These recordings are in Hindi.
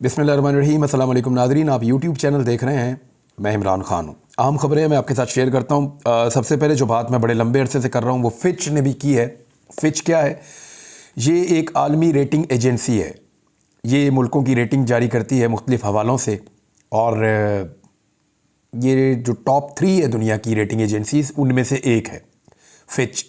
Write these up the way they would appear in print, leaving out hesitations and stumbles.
बिस्मिल्लाहिर्रहमानिर्रहीम। अस्सलाम वालेकुम नाज़रीन, आप यूट्यूब चैनल देख रहे हैं। मैं इमरान खान हूँ। अहम खबरें मैं आपके साथ शेयर करता हूँ। सबसे पहले जो बात मैं बड़े लंबे अरसे से कर रहा हूँ वो फिच ने भी की है। फिच क्या है? ये एक आलमी रेटिंग एजेंसी है। ये मुल्कों की रेटिंग जारी करती है मुख्तलिफ़ हवालों से, और ये जो टॉप 3 है दुनिया की रेटिंग एजेंसीज, उनमें से एक है फिच।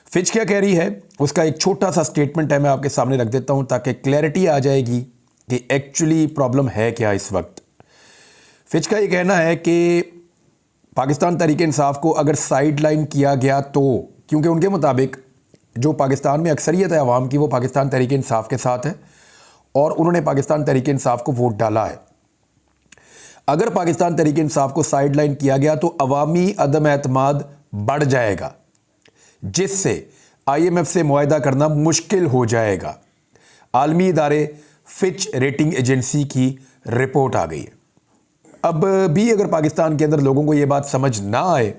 फिच क्या कह रही है उसका एक छोटा सा स्टेटमेंट है, मैं आपके सामने रख देता हूँ ताकि क्लैरिटी आ जाएगी कि एक्चुअली प्रॉब्लम है क्या इस वक्त। फिच का ये कहना है कि पाकिस्तान तहरीक इंसाफ को अगर साइड लाइन किया गया तो, क्योंकि उनके मुताबिक जो पाकिस्तान में अक्सरियत है आवाम की वो पाकिस्तान तहरीक इंसाफ के साथ है और उन्होंने पाकिस्तान तहरीक इंसाफ को वोट डाला है। अगर पाकिस्तान तहरीक इंसाफ को साइड लाइन किया गया तो अवामी अदम एतमाद बढ़ जाएगा, जिससे IMF से मुआहदा करना मुश्किल हो जाएगा। आलमी इदारे फिच रेटिंग एजेंसी की रिपोर्ट आ गई है। अब भी अगर पाकिस्तान के अंदर लोगों को ये बात समझ ना आए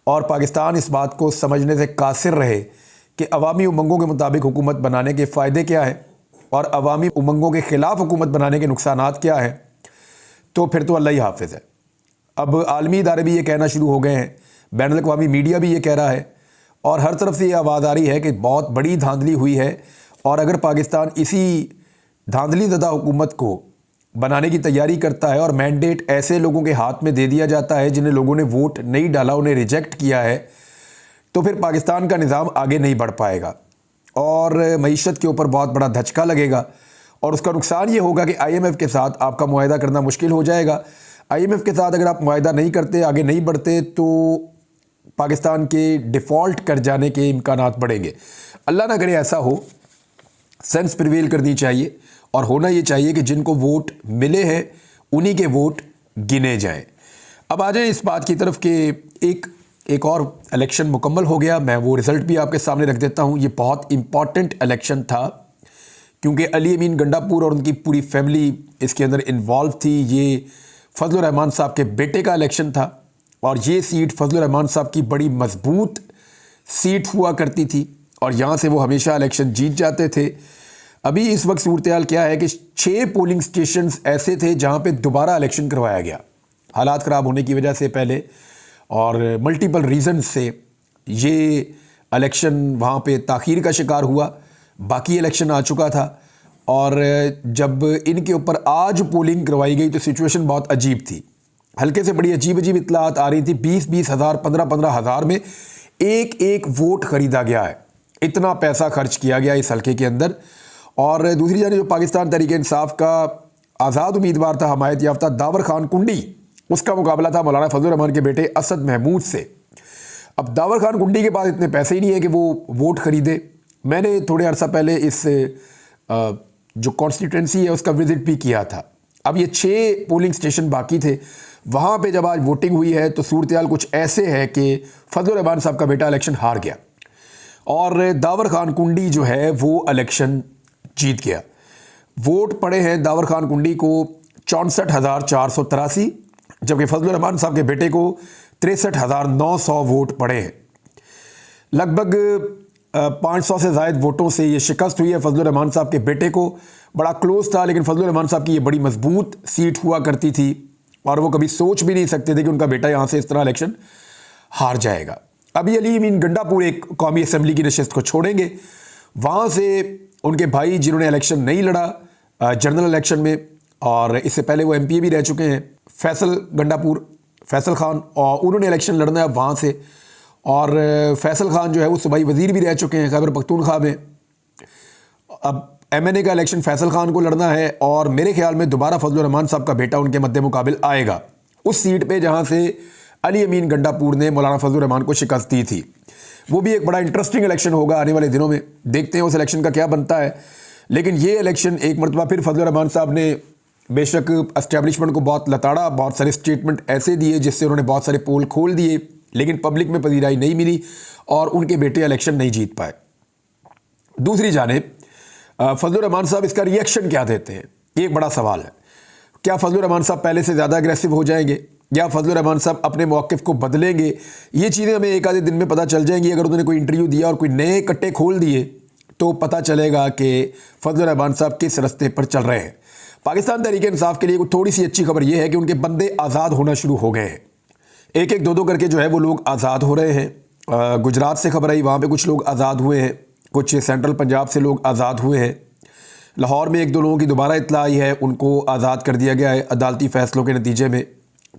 और पाकिस्तान इस बात को समझने से कासिर रहे कि अवामी उमंगों के मुताबिक हुकूमत बनाने के फ़ायदे क्या है और अवामी उमंगों के ख़िलाफ़ हुकूमत बनाने के नुकसानात क्या हैं, तो फिर तो अल्लाह ही हाफिज़ है। अब आलमी इदारे भी ये कहना शुरू हो गए हैं, बैनुल अक़वामी मीडिया भी ये कह रहा है और हर तरफ से ये आवाज़ आ रही है कि बहुत बड़ी धांधली हुई है और अगर पाकिस्तान इसी धांधली ज़दा हुकूमत को बनाने की तैयारी करता है और मैंडेट ऐसे लोगों के हाथ में दे दिया जाता है जिन्हें लोगों ने वोट नहीं डाला, उन्हें रिजेक्ट किया है, तो फिर पाकिस्तान का निज़ाम आगे नहीं बढ़ पाएगा और मईशत के ऊपर बहुत बड़ा धचका लगेगा और उसका नुकसान ये होगा कि IMF के साथ आपका मुआहदा करना मुश्किल हो जाएगा। IMF के साथ अगर आप मुआहदा नहीं करते, आगे नहीं बढ़ते, तो पाकिस्तान के डिफ़ॉल्ट कर जाने के इम्कानात बढ़ेंगे। अल्लाह ना करे ऐसा हो। सेंस प्रिवेल करनी चाहिए और होना ये चाहिए कि जिनको वोट मिले हैं उन्हीं के वोट गिने जाएं। अब आ जाएं इस बात की तरफ कि एक और इलेक्शन मुकम्मल हो गया। मैं वो रिज़ल्ट भी आपके सामने रख देता हूँ। ये बहुत इम्पॉर्टेंट इलेक्शन था क्योंकि अली अमीन गंडापुर और उनकी पूरी फैमिली इसके अंदर इन्वॉल्व थी। ये फजलुर रहमान साहब के बेटे का इलेक्शन था और ये सीट फजलुर रहमान साहब की बड़ी मजबूत सीट हुआ करती थी और यहाँ से वो हमेशा इलेक्शन जीत जाते थे। अभी इस वक्त सूरत-ए-हाल क्या है कि 6 पोलिंग स्टेशंस ऐसे थे जहाँ पे दोबारा इलेक्शन करवाया गया, हालात ख़राब होने की वजह से पहले और मल्टीपल रीज़न से ये इलेक्शन वहाँ पे ताख़ीर का शिकार हुआ। बाकी इलेक्शन आ चुका था और जब इनके ऊपर आज पोलिंग करवाई गई तो सिचुएशन बहुत अजीब थी। हल्के से बड़ी अजीब अजीब इत्तलात आ रही थी। 20-20 हज़ार, 15-15 हज़ार में एक एक वोट ख़रीदा गया है, इतना पैसा खर्च किया गया इस हल्के के अंदर। और दूसरी जानिब जो पाकिस्तान तहरीक इंसाफ का आज़ाद उम्मीदवार था, हमायत याफ्ता दावर खान कुंडी, उसका मुकाबला था मौलाना फजलुर रहमान के बेटे असद महमूद से। अब दावर खान कुंडी के पास इतने पैसे ही नहीं है कि वो वोट ख़रीदे। मैंने थोड़े अर्सा पहले इस जो कॉन्स्टिट्यूंसी है उसका विज़िट भी किया था। अब ये 6 पोलिंग स्टेशन बाकी थे, वहाँ पे जब आज वोटिंग हुई है तो सूरत-ए-हाल कुछ ऐसे है कि फजलुर रहमान साहब का बेटा इलेक्शन हार गया और दावर खान कुंडी जो है वो इलेक्शन जीत गया। वोट पड़े हैं दावर खान कुंडी को 64,483, जबकि फजलुर रहमान साहब के बेटे को 63,900 वोट पड़े हैं। लगभग 500 से ज़ायद वोटों से ये शिकस्त हुई है फजलुर रहमान साहब के बेटे को। बड़ा क्लोज था, लेकिन फजलुर रहमान साहब की ये बड़ी मजबूत सीट हुआ करती थी और वो कभी सोच भी नहीं सकते थे कि उनका बेटा यहाँ से इस तरह इलेक्शन हार जाएगा। अभी अली अमीन गंडापुर एक कौमी असम्बली की नशिस्त को छोड़ेंगे, वहाँ से उनके भाई जिन्होंने इलेक्शन नहीं लड़ा जनरल इलेक्शन में, और इससे पहले वो MPA भी रह चुके हैं, फैसल गंडापुर, फैसल खान, और उन्होंने इलेक्शन लड़ना है अब वहाँ से। और फैसल खान जो है वो सूबाई वज़ीर भी रह चुके हैं खैबर पख्तूनख्वा में। अब MNA का इलेक्शन फैसल खान को लड़ना है और मेरे ख्याल में दोबारा फजलुर रहमान साहब का बेटा उनके मद्दे मुकाबिल आएगा उस सीट पे जहाँ से अली अमीन गंडापुर ने मौलाना फजलुर रहमान को शिकस्त दी थी। वो भी एक बड़ा इंटरेस्टिंग इलेक्शन होगा आने वाले दिनों में, देखते हैं उस इलेक्शन का क्या बनता है। लेकिन ये इलेक्शन एक मरतबा फिर फजलुर रहमान साहब ने बेशक एस्टेब्लिशमेंट को बहुत लताड़ा, बहुत सारे स्टेटमेंट ऐसे दिए जिससे उन्होंने बहुत सारे पोल खोल दिए, लेकिन पब्लिक में पजीराई नहीं मिली और उनके बेटे इलेक्शन नहीं जीत पाए। दूसरी जानिब फजलुर रहमान साहब इसका रिएक्शन क्या देते हैं, ये एक बड़ा सवाल है। क्या फजलुर रहमान साहब पहले से ज़्यादा अग्रेसिव हो जाएंगे या फजलुर रहमान साहब अपने मौक़िफ़ को बदलेंगे? ये चीज़ें हमें एक आधे दिन में पता चल जाएंगी। अगर उन्होंने कोई इंटरव्यू दिया और कोई नए कट्टे खोल दिए तो पता चलेगा कि फजलुर रहमान साहब किस रास्ते पर चल रहे हैं। पाकिस्तान तहरीक इंसाफ के लिए थोड़ी सी अच्छी खबर यह है कि उनके बंदे आज़ाद होना शुरू हो गए हैं। एक एक दो दो करके जो है वो लोग आज़ाद हो रहे हैं। गुजरात से खबर आई, वहाँ पे कुछ लोग आज़ाद हुए हैं, कुछ सेंट्रल पंजाब से लोग आज़ाद हुए हैं। लाहौर में एक दो लोगों की दोबारा इत्तला आई है, उनको आज़ाद कर दिया गया है अदालती फ़ैसलों के नतीजे में।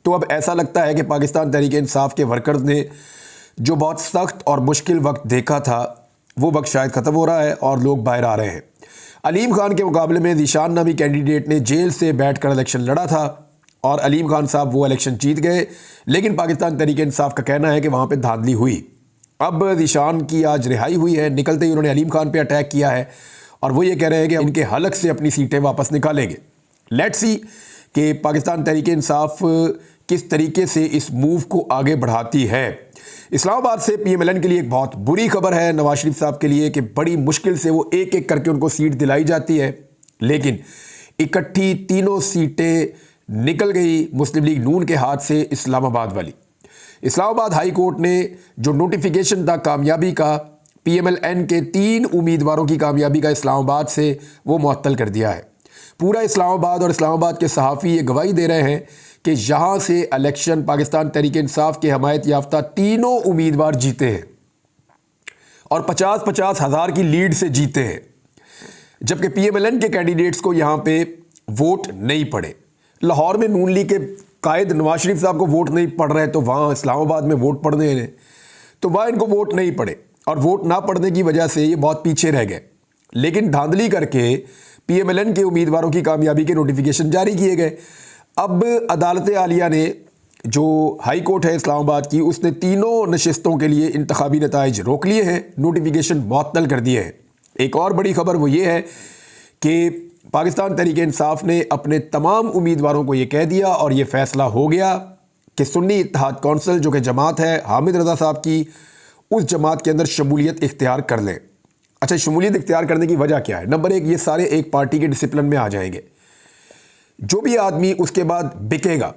तो अब ऐसा लगता है कि पाकिस्तान तहरीक इंसाफ के वर्कर्स ने जो बहुत सख्त और मुश्किल वक्त देखा था वो वक्त शायद ख़त्म हो रहा है और लोग बाहर आ रहे हैं। अलीम खान के मुकाबले में ज़ीशान नामी कैंडिडेट ने जेल से बैठकर इलेक्शन लड़ा था और अलीम खान साहब वो इलेक्शन जीत गए, लेकिन पाकिस्तान तहरीक इंसाफ का कहना है कि वहाँ पे धांधली हुई। अब ज़ीशान की आज रिहाई हुई है, निकलते ही उन्होंने अलीम खान पे अटैक किया है और वो ये कह रहे हैं कि इनके हलक से अपनी सीटें वापस निकालेंगे। लेट्स सी कि पाकिस्तान तहरीक इंसाफ किस तरीके से इस मूव को आगे बढ़ाती है। इस्लामाबाद से PMLN के लिए एक बहुत बुरी खबर है नवाज शरीफ साहब के लिए कि बड़ी मुश्किल से वो एक एक करके उनको सीट दिलाई जाती है, लेकिन इकट्ठी तीनों सीटें निकल गई मुस्लिम लीग नून के हाथ से इस्लामाबाद वाली। इस्लामाबाद हाई कोर्ट ने जो नोटिफिकेशन था कामयाबी का, PMLN के 3 उम्मीदवारों की कामयाबी का इस्लामाबाद से, वो मुअत्तल कर दिया है। पूरा इस्लामाबाद और इस्लामाबाद के सहाफ़ी ये गवाही दे रहे हैं कि यहाँ से इलेक्शन पाकिस्तान तहरीक इंसाफ के हमायत याफ्ता तीनों उम्मीदवार जीते हैं और 50-50 हज़ार की लीड से जीते हैं, जबकि PMLN के कैंडिडेट्स को यहाँ पे वोट नहीं पड़े। लाहौर में नून लीग के कायद नवाज शरीफ साहब को वोट नहीं पड़ रहे, तो वहाँ इस्लामाबाद में वोट पड़ने हैं, तो वहाँ इनको वोट नहीं पड़े और वोट ना पड़ने की वजह से ये बहुत पीछे रह गए। लेकिन धांधली करके PMLN के उम्मीदवारों की कामयाबी के नोटिफिकेशन जारी किए गए। अब अदालत आलिया ने, जो हाई कोर्ट है इस्लामाबाद की, उसने तीनों नशिस्तों के लिए इंतखाबी नताइज रोक लिए हैं, नोटिफिकेशन मुअत्तल कर दिए हैं। एक और बड़ी खबर वो ये है कि पाकिस्तान तहरीक इंसाफ ने अपने तमाम उम्मीदवारों को ये कह दिया और ये फ़ैसला हो गया कि सुन्नी इत्तेहाद कौंसिल, जो कि जमात है हामिद रज़ा साहब की, उस जमात के अंदर शमूलियत इख्तियार कर लें। अच्छा, शमूलियत इख्तियार करने की वजह क्या है? नंबर 1, ये सारे एक पार्टी के डिसिप्लिन में आ जाएंगे। जो भी आदमी उसके बाद बिकेगा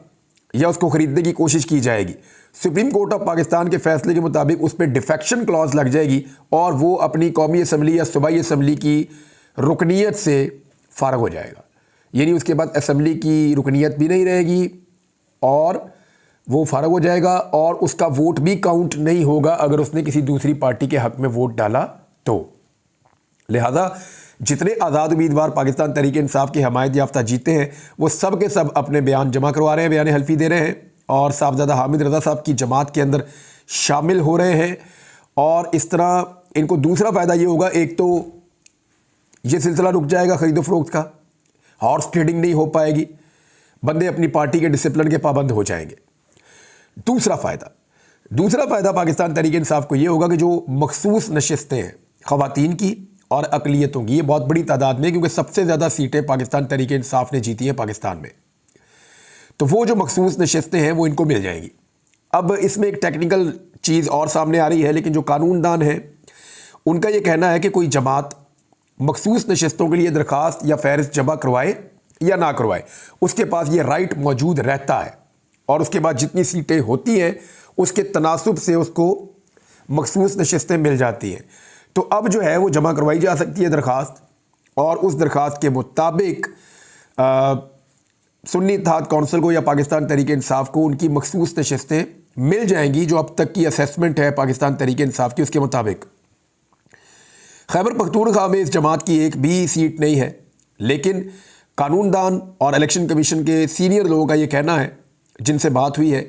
या उसको ख़रीदने की कोशिश की जाएगी, सुप्रीम कोर्ट ऑफ पाकिस्तान के फैसले के मुताबिक उस पर डिफेक्शन क्लॉज लग जाएगी और वो अपनी कौमी असम्बली या सूबाई असम्बली की रुकनीत से फ़ारग हो जाएगा। यानी उसके बाद असम्बली की रुकनीत भी नहीं रहेगी और वो फ़ारग हो जाएगा और उसका वोट भी काउंट नहीं होगा अगर उसने किसी दूसरी पार्टी के हक़ में वोट डाला तो। लिहाजा जितने आज़ाद उम्मीदवार पाकिस्तान तहरीक इंसाफ की हमायत याफ्ता जीते हैं, वो सब के सब अपने बयान जमा करवा रहे हैं, बयान हल्फी दे रहे हैं और साहबजादा हामिद रज़ा साहब की जमात के अंदर शामिल हो रहे हैं। और इस तरह इनको दूसरा फ़ायदा ये होगा, एक तो ये सिलसिला रुक जाएगा ख़रीदो फ़रोख्त का, हॉर्स ट्रेडिंग नहीं हो पाएगी, बंदे अपनी पार्टी के डिसिप्लिन के पाबंद हो जाएंगे। दूसरा फ़ायदा पाकिस्तान तहरीक इंसाफ को ये होगा कि जो मखसूस नशिस्तें हैं ख़वातीन की और अक़लियतों की, ये बहुत बड़ी तादाद में, क्योंकि सबसे ज़्यादा सीटें पाकिस्तान तहरीक इंसाफ ने जीती हैं पाकिस्तान में, तो वो जो मखसूस नशिस्तें हैं वो इनको मिल जाएंगी। अब इसमें एक टेक्निकल चीज़ और सामने आ रही है, लेकिन जो कानूनदान हैं उनका ये कहना है कि कोई जमात मखसूस नशिस्तों के लिए दरख्वास्त या फ़हरिस्त जमा करवाए या ना करवाए, उसके पास ये राइट मौजूद रहता है और उसके बाद जितनी सीटें होती हैं उसके तनासुब से उसको मखसूस नशिस्तें मिल जाती हैं। तो अब जो है वो जमा करवाई जा सकती है दरख्वास्त, और उस दरख्वास्त के मुताबिक सुन्नी इत्तेहाद कौंसिल को या पाकिस्तान तहरीक इंसाफ को उनकी मखसूस नशिस्तें मिल जाएंगी, जो अब तक की असेसमेंट है पाकिस्तान तहरीक इंसाफ की उसके मुताबिक। खैबर पख्तूनख्वा में इस जमात की एक भी सीट नहीं है, लेकिन कानूनदान और इलेक्शन कमीशन के सीनियर लोगों का ये कहना है, जिनसे बात हुई है,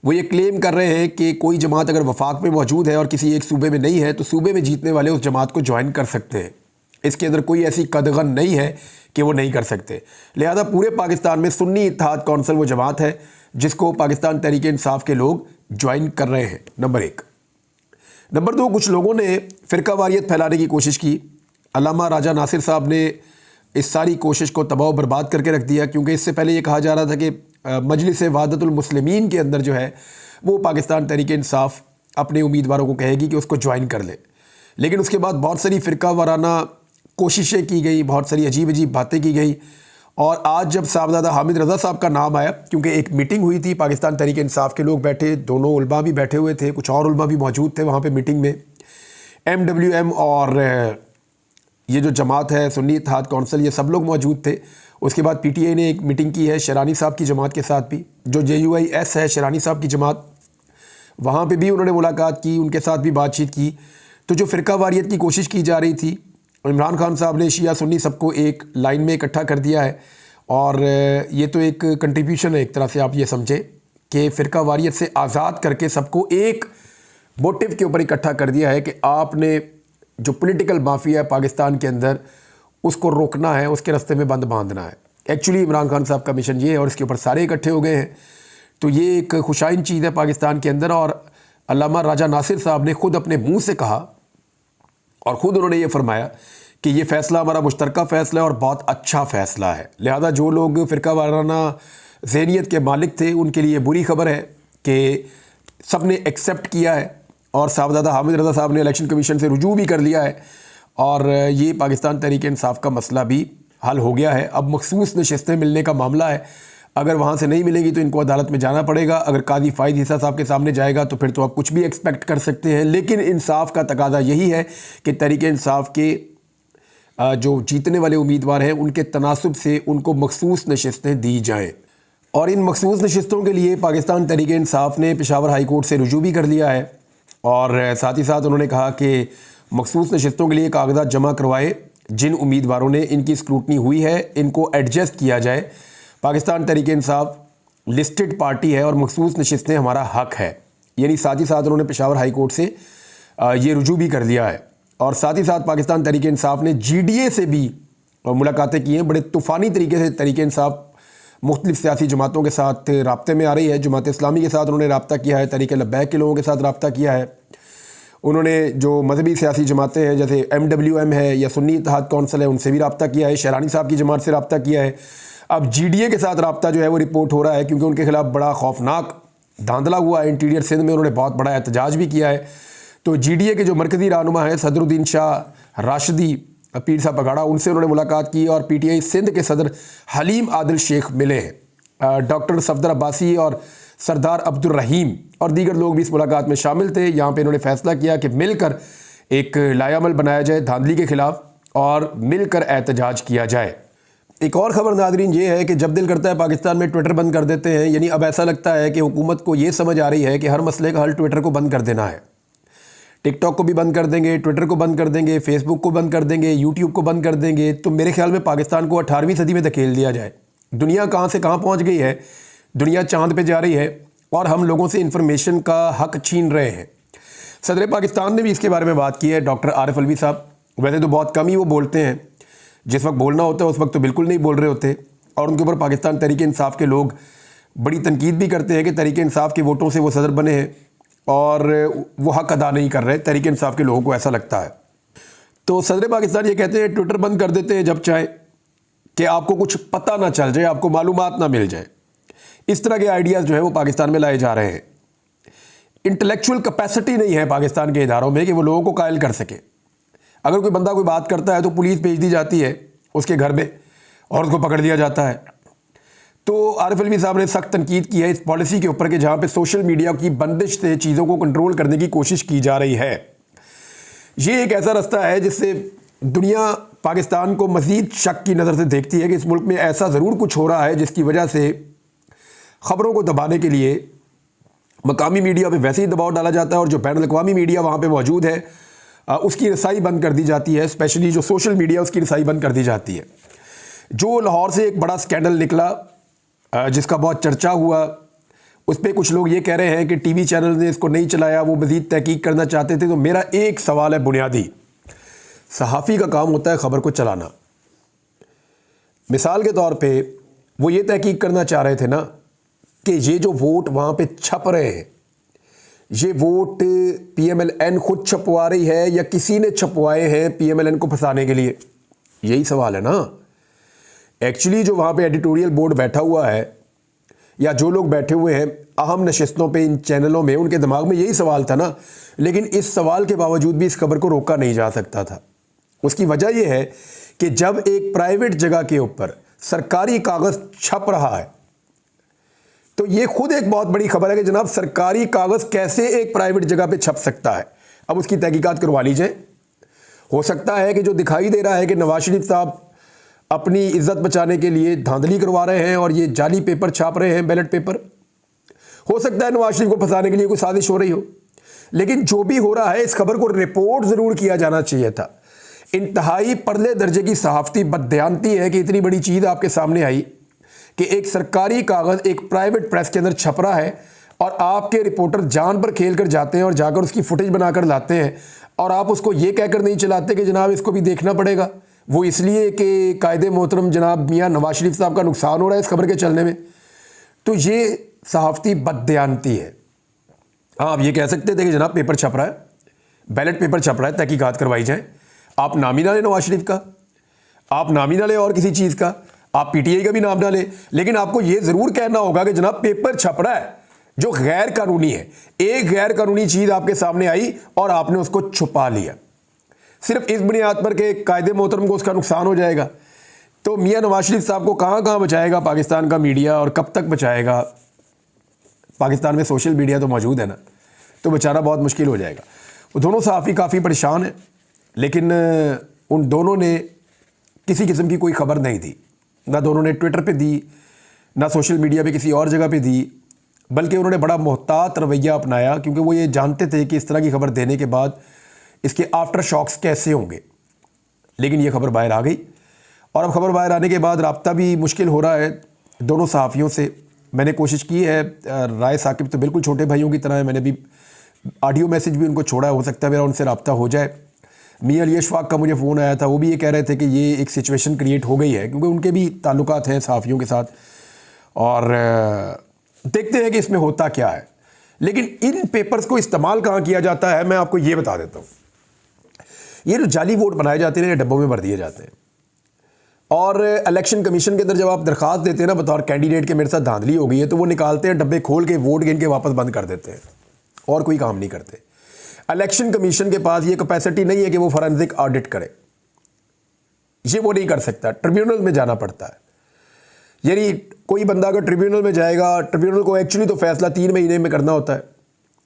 वो ये क्लेम कर रहे हैं कि कोई जमात अगर वफाक में मौजूद है और किसी एक सूबे में नहीं है तो सूबे में जीतने वाले उस जमात को ज्वाइन कर सकते हैं। इसके अंदर कोई ऐसी कदगन नहीं है कि वो नहीं कर सकते। लिहाजा पूरे पाकिस्तान में सुन्नी इत्तेहाद कौंसिल वो जमात है जिसको पाकिस्तान तहरीक इंसाफ के लोग ज्वाइन कर रहे हैं, नंबर 1। नंबर 2, कुछ लोगों ने फ़िरका वारियत फैलाने की कोशिश की। अल्लामा राजा नासिर साहब ने इस सारी कोशिश को तबाह बर्बाद करके रख दिया, क्योंकि इससे पहले ये कहा जा रहा था कि मजलिस वहदतुल मुस्लिमीन के अंदर जो है वो पाकिस्तान तहरीक इंसाफ अपने उम्मीदवारों को कहेगी कि उसको ज्वाइन कर ले। लेकिन उसके बाद बहुत सारी फ़िरका वाराना कोशिशें की गई, बहुत सारी अजीब अजीब बातें की गई, और आज जब साहबजादा हामिद रज़ा साहब का नाम आया, क्योंकि एक मीटिंग हुई थी, पाकिस्तान तहरीक इंसाफ के लोग बैठे, दोनों उलमा भी बैठे हुए थे, कुछ और उलमा भी मौजूद थे वहाँ पे मीटिंग में, MWM और ये जो जमात है सुन्नी इत्तेहाद कौंसिल, ये सब लोग मौजूद थे। उसके बाद पीटीआई ने एक मीटिंग की है शरानी साहब की जमात के साथ भी, जो JUIS है शरानी साहब की जमात, वहाँ पे भी उन्होंने मुलाकात की, उनके साथ भी बातचीत की। तो जो फ़िरका वारियत की कोशिश की जा रही थी, इमरान खान साहब ने शिया सुन्नी सबको एक लाइन में इकट्ठा कर दिया है। और ये तो एक कंट्रीब्यूशन है, एक तरह से आप ये समझें कि फ़िरका वारियत से आज़ाद करके सबको एक मोटिव के ऊपर इकट्ठा कर दिया है कि आपने जो पॉलिटिकल माफिया है पाकिस्तान के अंदर, उसको रोकना है, उसके रास्ते में बंद बांधना है। एक्चुअली इमरान खान साहब का मिशन ये है और इसके ऊपर सारे इकट्ठे हो गए हैं। तो ये एक खुशाइन चीज़ है पाकिस्तान के अंदर। और अल्लामा राजा नासिर साहब ने खुद अपने मुंह से कहा और ख़ुद उन्होंने ये फरमाया कि ये फ़ैसला हमारा मुश्तरका फ़ैसला है और बहुत अच्छा फ़ैसला है। लिहाजा जो लोग फ़िरका वाराना ज़हनियत के मालिक थे उनके लिए बुरी खबर है कि सब ने एक्सेप्ट किया है और साहबजादा हामिद रज़ा साहब ने इलेक्शन कमीशन से रुजू भी कर लिया है और ये पाकिस्तान तहरीक इंसाफ का मसला भी हल हो गया है। अब मखसूस नशिस्तें मिलने का मामला है, अगर वहाँ से नहीं मिलेंगी तो इनको अदालत में जाना पड़ेगा। अगर काजी फ़ाइज़ ईसा साहब के सामने जाएगा तो फिर तो आप कुछ भी एक्सपेक्ट कर सकते हैं। लेकिन इंसाफ का तकादा यही है कि तहरीक इंसाफ के जो जीतने वाले उम्मीदवार हैं उनके तनासुब से उनको मखसूस नशिस्तें दी जाएँ। और इन मखसूस नशिस्तों के लिए पाकिस्तान तहरीक इंसाफ ने पेशावर हाई कोर्ट से रुजू भी कर लिया है और साथ ही साथ उन्होंने कहा कि मखसूस नशिस्तों के लिए कागजात जमा करवाए, जिन उम्मीदवारों ने इनकी स्क्रूटनी हुई है इनको एडजस्ट किया जाए। पाकिस्तान तहरीक इंसाफ लिस्टेड पार्टी है और मखसूस नशिस्तें हमारा हक है। यानी साथ ही साथ उन्होंने पेशावर हाई कोर्ट से ये रुजू भी कर लिया है। और साथ ही साथ पाकिस्तान तहरीक इंसाफ ने GDA से भी मुलाकातें की हैं। बड़े तूफ़ानी तरीके से तहरीक इंसाफ मुख्तलिफ सियासी जमातों के साथ राब्ते में आ रही है। जमात इस्लामी के साथ उन्होंने रब्ता किया है, तहरीक लब्बैक के लोगों के साथ रब्ता किया है। उन्होंने जो मजहबी सियासी जमातें हैं जैसे MWM है या सुन्नी इत्तेहाद कौंसिल है उनसे भी रब्ता किया है, शरानी साहब की जमात से रब्ता किया है। अब GDA के साथ रब्ता जो है वो रिपोर्ट हो रहा है क्योंकि उनके खिलाफ बड़ा खौफनाक धांधला हुआ है। इंटीरियर सिंध में उन्होंने बहुत बड़ा एहतजाज भी किया है। तो GDA के जो मरकज़ी रहनुमा है सदरुद्दीन शाह राशिदी पीर साहब बगाड़ा, उनसे उन्होंने मुलाकात की और PTI सिंध के सदर हलीम आदिल शेख मिले हैं। डॉक्टर सफदर अब्बासी और सरदार अब्दुल रहीम और दीगर लोग भी इस मुलाकात में शामिल थे। यहाँ पे इन्होंने फैसला किया कि मिलकर एक लायामल बनाया जाए धांधली के ख़िलाफ़ और मिलकर एहतजाज किया जाए। एक और ख़बर नाज़रीन ये है कि जब दिल करता है पाकिस्तान में ट्विटर बंद कर देते हैं। यानी अब ऐसा लगता है कि हुकूमत को ये समझ आ रही है कि हर मसले का हल ट्विटर को बंद कर देना है। टिकटॉक को भी बंद कर देंगे, ट्विटर को बंद कर देंगे, फेसबुक को बंद कर देंगे, यूट्यूब को बंद कर देंगे। तो मेरे ख्याल में पाकिस्तान को 18वीं सदी में धकेल दिया जाए। दुनिया कहाँ से कहाँ पहुँच गई है, दुनिया चांद पे जा रही है और हम लोगों से इंफॉर्मेशन का हक छीन रहे हैं। सदर पाकिस्तान ने भी इसके बारे में बात की है, डॉक्टर आरिफ अलवी साहब। वैसे तो बहुत कम ही वो बोलते हैं, जिस वक्त बोलना होता है उस वक्त तो बिल्कुल नहीं बोल रहे होते। और उनके ऊपर पाकिस्तान तहरीक इंसाफ के लोग बड़ी तनकीद भी करते हैं कि तहरीक इंसाफ के वोटों से वो सदर बने हैं और वो हक अदा नहीं कर रहे। तहरीक इंसाफ के लोगों को ऐसा लगता है। तो सदर पाकिस्तान ये कहते हैं ट्विटर बंद कर देते हैं जब चाहे, कि आपको कुछ पता ना चल जाए, आपको मालूमात ना मिल जाए। इस तरह के आइडियाज़ जो है वो पाकिस्तान में लाए जा रहे हैं। इंटेलेक्चुअल कैपेसिटी नहीं है पाकिस्तान के इदारों में कि वो लोगों को कायल कर सके। अगर कोई बंदा कोई बात करता है तो पुलिस भेज दी जाती है उसके घर में और उसको पकड़ लिया जाता है। तो आरिफ अलवी साहब ने सख्त तनकीद की है इस पॉलिसी के ऊपर कि जहाँ पे सोशल मीडिया की बंदिश से चीज़ों को कंट्रोल करने की कोशिश की जा रही है। ये एक ऐसा रास्ता है जिससे दुनिया पाकिस्तान को मज़ीद शक की नज़र से देखती है कि इस मुल्क में ऐसा ज़रूर कुछ हो रहा है जिसकी वजह से ख़बरों को दबाने के लिए मकामी मीडिया पे वैसे ही दबाव डाला जाता है और जो बैनुल अक़वामी मीडिया वहाँ पे मौजूद है उसकी रसाई बंद कर दी जाती है। स्पेशली जो सोशल मीडिया उसकी रसाई बंद कर दी जाती है। जो लाहौर से एक बड़ा स्कैंडल निकला जिसका बहुत चर्चा हुआ, उस पर कुछ लोग ये कह रहे हैं कि टीवी चैनल ने इसको नहीं चलाया, वो मज़ीद तहकीक करना चाहते थे। तो मेरा एक सवाल है बुनियादी, सहाफ़ी का काम होता है ख़बर को चलाना। मिसाल के तौर पे वो ये तहकीक करना चाह रहे थे ना कि ये जो वोट वहाँ पे छप रहे हैं, ये वोट PMLN खुद छपवा रही है या किसी ने छपवाए हैं PMLN को फंसाने के लिए। यही सवाल है ना। एक्चुअली जो वहाँ पे एडिटोरियल बोर्ड बैठा हुआ है या जो लोग बैठे हुए हैं अहम नशिस्तों पे इन चैनलों में, उनके दिमाग में यही सवाल था ना। लेकिन इस सवाल के बावजूद भी इस खबर को रोका नहीं जा सकता था। उसकी वजह यह है कि जब एक प्राइवेट जगह के ऊपर सरकारी कागज़ छप रहा है तो ये खुद एक बहुत बड़ी खबर है कि जनाब सरकारी कागज़ कैसे एक प्राइवेट जगह पे छप सकता है। अब उसकी तहकीकात करवा लीजिए। हो सकता है कि जो दिखाई दे रहा है कि नवाज शरीफ साहब अपनी इज्जत बचाने के लिए धांधली करवा रहे हैं और ये जाली पेपर छाप रहे हैं, बैलेट पेपर। हो सकता है नवाज शरीफ को फंसाने के लिए कोई साजिश हो रही हो, लेकिन जो भी हो रहा है इस खबर को रिपोर्ट ज़रूर किया जाना चाहिए था। इंतहाई परले दर्जे की सहाफ़ती बददयांती है कि इतनी बड़ी चीज़ आपके सामने आई कि एक सरकारी कागज़ एक प्राइवेट प्रेस के अंदर छप रहा है और आपके रिपोर्टर जान पर खेल कर जाते हैं और जाकर उसकी फुटेज बनाकर लाते हैं और आप उसको ये कहकर नहीं चलाते कि जनाब इसको भी देखना पड़ेगा। वो इसलिए कि कायदे मोहतरम जनाब मियाँ नवाज शरीफ साहब का नुकसान हो रहा है इस खबर के चलने में। तो ये सहाफ़ती बददयांती है। हाँ, आप ये कह सकते थे कि जनाब पेपर छप रहा है, बैलेट पेपर छप रहा है, तहकीकात करवाई जाए। आप नाम ही ना लें नवाज शरीफ का, आप नाम ही ना लें और किसी चीज़ का, आप पीटीआई का भी नाम ना लें, लेकिन आपको ये ज़रूर कहना होगा कि जनाब पेपर छप रहा है जो गैर कानूनी है। एक गैर कानूनी चीज़ आपके सामने आई और आपने उसको छुपा लिया सिर्फ इस बुनियाद पर कि कायदे मोहतरम को उसका नुकसान हो जाएगा। तो मियाँ नवाज शरीफ साहब को कहाँ कहाँ बचाएगा पाकिस्तान का मीडिया और कब तक बचाएगा? पाकिस्तान में सोशल मीडिया तो मौजूद है ना, तो बेचारा बहुत मुश्किल हो जाएगा। वो दोनों सहाफ़ी काफ़ी परेशान हैं, लेकिन उन दोनों ने किसी किस्म की कोई खबर नहीं दी, ना दोनों ने ट्विटर पे दी, ना सोशल मीडिया पे किसी और जगह पे दी, बल्कि उन्होंने बड़ा मोहतात रवैया अपनाया, क्योंकि वो ये जानते थे कि इस तरह की खबर देने के बाद इसके आफ्टर शॉक्स कैसे होंगे। लेकिन ये खबर बाहर आ गई और अब खबर बाहर आने के बाद राब्ता भी मुश्किल हो रहा है दोनों सहाफ़ियों से। मैंने कोशिश की है, राय साकिब तो बिल्कुल छोटे भाइयों की तरह है, मैंने भी ऑडियो मैसेज भी उनको छोड़ा, हो सकता है मेरा उनसे रब्ता हो जाए। मियाँ अली अशफाक का मुझे फ़ोन आया था, वो भी ये कह रहे थे कि ये एक सिचुएशन क्रिएट हो गई है, क्योंकि उनके भी ताल्लुकात हैं सहाफ़ियों के साथ, और देखते हैं कि इसमें होता क्या है। लेकिन इन पेपर्स को इस्तेमाल कहाँ किया जाता है मैं आपको ये बता देता हूँ। ये जो जाली वोट बनाए जाते हैं ये डब्बों में भर दिए जाते हैं, और इलेक्शन कमीशन के अंदर जब आप दरख्वास्त देते हैं ना बतौर कैंडिडेट के मेरे साथ धांधली हो गई है, तो वो निकालते हैं डब्बे, खोल के वोट गिन के वापस बंद कर देते हैं और कोई काम नहीं करते। इलेक्शन कमीशन के पास ये कैपेसिटी नहीं है कि वो फॉरेंसिक ऑडिट करे, ये वो नहीं कर सकता, ट्रिब्यूनल में जाना पड़ता है। यानी कोई बंदा अगर ट्रिब्यूनल में जाएगा, ट्रिब्यूनल को एक्चुअली तो फैसला 3 महीने में करना होता है,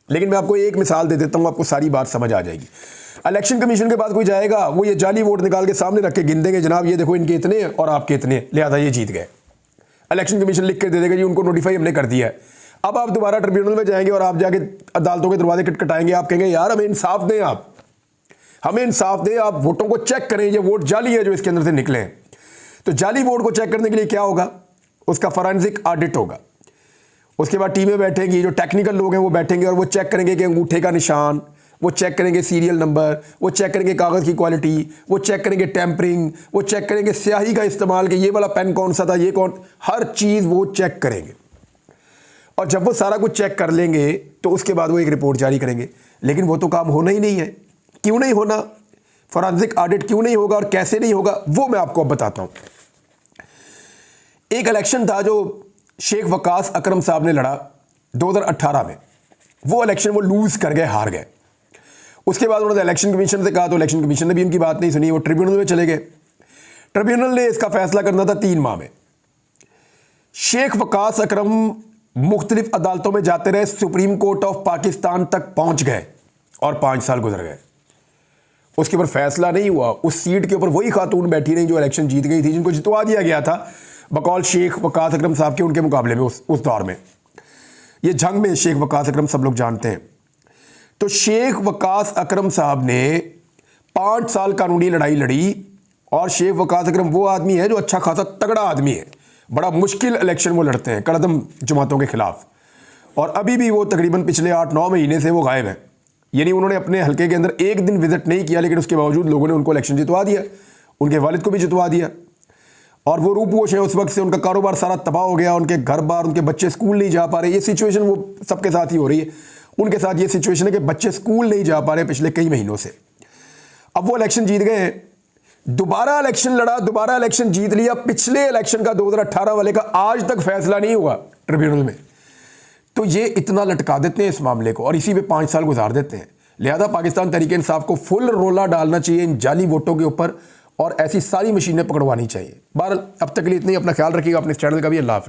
लेकिन मैं आपको एक मिसाल दे देता हूँ, आपको सारी बात समझ आ जाएगी। इलेक्शन कमीशन के पास कोई जाएगा, वो ये जाली वोट निकाल के सामने रख के गिन देंगे, जनाब ये देखो इनके इतने और आपके इतने, लिहाजा ये जीत गए। इलेक्शन कमीशन लिख के दे देगा जी उनको नोटिफाई हमने कर दिया है। अब आप दोबारा ट्रिब्यूनल में जाएंगे और आप जाके अदालतों के दरवाजे खटखटाएंगे, आप कहेंगे यार हमें इंसाफ दें, आप हमें इंसाफ दें, आप वोटों को चेक करें, ये वोट जाली है जो इसके अंदर से निकले हैं। तो जाली वोट को चेक करने के लिए क्या होगा, उसका फॉरेंसिक ऑडिट होगा। उसके बाद टीमें बैठेंगी, जो टेक्निकल लोग हैं वो बैठेंगे और वो चेक करेंगे कि अंगूठे का निशान, वो चेक करेंगे सीरियल नंबर, वो चेक करेंगे कागज़ की क्वालिटी, वो चेक करेंगे टेम्परिंग, वो चेक करेंगे स्याही का इस्तेमाल कि ये वाला पेन कौन सा था, ये कौन, हर चीज़ वो चेक करेंगे। और जब वो सारा कुछ चेक कर लेंगे तो उसके बाद वो एक रिपोर्ट जारी करेंगे। लेकिन वो तो काम होना ही नहीं है। क्यों नहीं होना, फॉरेंसिक ऑडिट क्यों नहीं होगा और कैसे नहीं होगा, वो मैं आपको अब बताता हूँ। एक इलेक्शन था जो शेख वकास अकरम साहब ने लड़ा 2018 में, वो इलेक्शन वो लूज़ कर गए, हार गए। उसके बाद उन्होंने इलेक्शन कमीशन से कहा तो इलेक्शन कमीशन ने भी उनकी बात नहीं सुनी, वो ट्रिब्यूनल में चले गए। ट्रिब्यूनल ने इसका फैसला करना था 3 माह में। शेख वकास अकरम मुख्तलिफ अदालतों में जाते रहे, सुप्रीम कोर्ट ऑफ पाकिस्तान तक पहुंच गए और 5 साल गुजर गए, उसके ऊपर फैसला नहीं हुआ। उस सीट के ऊपर वही खातून बैठी रही जो इलेक्शन जीत गई थी, जिनको जितवा दिया गया था बकौल शेख वकास अकरम साहब के उनके मुकाबले में। उस दौर में ये जंग में शेख वकास अकरम सब लोग जानते हैं। तो शेख वकास अकरम साहब ने 5 साल कानूनी लड़ाई लड़ी, और शेख वकास अकरम वो आदमी है जो अच्छा खासा तगड़ा आदमी है, बड़ा मुश्किल इलेक्शन वो लड़ते हैं कड़दम जमातों के खिलाफ, और अभी भी वो तकरीबन पिछले 8-9 महीने से वो गायब है। यानी उन्होंने अपने हल्के के अंदर एक दिन विजिट नहीं किया, लेकिन उसके बावजूद लोगों ने उनको इलेक्शन जितवा दिया, उनके वालिद को भी जितवा दिया, और वो रूपोश है उस वक्त से, उनका कारोबार सारा तबाह हो गया, उनके घर बार, उनके बच्चे स्कूल नहीं जा पा रहे। ये सिचुएशन वो सबके साथ ही हो रही है, उनके साथ ये सिचुएशन है कि बच्चे स्कूल नहीं जा पा रहे पिछले कई महीनों से। अब वो इलेक्शन जीत गए हैं, दोबारा इलेक्शन लड़ा, दोबारा इलेक्शन जीत लिया। पिछले इलेक्शन का 2018 वाले का आज तक फैसला नहीं हुआ ट्रिब्यूनल में। तो ये इतना लटका देते हैं इस मामले को और इसी पे 5 साल गुजार देते हैं। लिहाजा पाकिस्तान तहरीक इंसाफ को फुल रोला डालना चाहिए इन जाली वोटों के ऊपर, और ऐसी सारी मशीनें पकड़वानी चाहिए। बहरहाल अब तक के लिए इतना ही। अपना ख्याल रखिएगा, अपने इस चैनल का भी। अल्लाह हाफ़िज़।